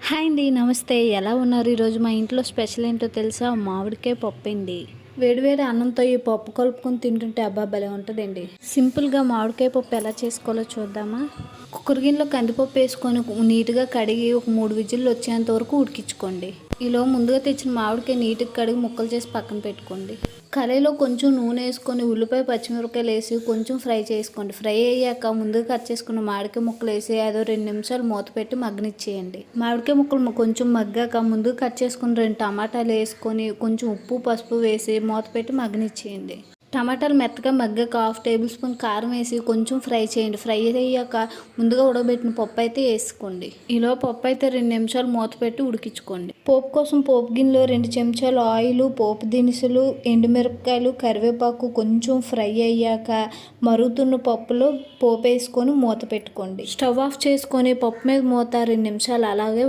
Hi అండి, నమస్తే. ఎలా ఉన్నారు? ఈరోజు మా ఇంట్లో స్పెషల్ ఏంటో తెలుసా? మామిడికాయ పప్పు అండి. వేడివేడి అన్నంతో ఈ పప్పు కలుపుకొని తింటుంటే అబ్బా భలే ఉంటుందండి. సింపుల్గా మామిడికాయ పప్పు ఎలా చేసుకోవాలో చూద్దామా? కుక్కర్ గిన్నెలో కందిపప్పు వేసుకొని నీట్గా కడిగి ఒక 3 విజిల్లు వచ్చేంత వరకు ఉడికించుకోండి. ఈలో ముందుగా తెచ్చిన మామిడికాయ నీట్గా కడిగి ముక్కలు చేసి పక్కన పెట్టుకోండి. కడాయిలో కొంచెం నూనె వేసుకొని ఉల్లిపాయ పచ్చిమిరపకాయలు వేసి కొంచెం ఫ్రై చేసుకోండి. ఫ్రై అయ్యాక ముందుగా కట్ చేసుకున్న మామిడికాయ ముక్కలు వేసి అదో 2 నిమిషాలు మూత పెట్టి మగ్గనిచ్చేయండి. మామిడికాయ ముక్కలు కొంచెం మగ్గాక ముందుగా కట్ చేసుకుని 2 టమాటాలు వేసుకొని కొంచెం ఉప్పు పసుపు వేసి మూత పెట్టి మగ్గనిచ్చేయండి. టమాటాలు మెత్తగా మగ్గాక 1/2 టేబుల్ స్పూన్ కారం వేసి కొంచెం ఫ్రై చేయండి. ఫ్రై అయ్యాక ముందుగా ఉడకబెట్టిన పప్పు అయితే వేసుకోండి. ఈలో పప్పు అయితే 2 నిమిషాలు మూత పెట్టి ఉడికించుకోండి. పోపు కోసం పోపు గిన్నెలో 2 చెంచాలు ఆయిల్, పోపు దినుసులు, ఎండుమిరపకాయలు, కరివేపాకు కొంచెం ఫ్రై అయ్యాక మరుగుతున్న పప్పులో పోపు వేసుకొని మూత పెట్టుకోండి. స్టవ్ ఆఫ్ చేసుకొని పప్పు మీద మూత 2 నిమిషాలు అలాగే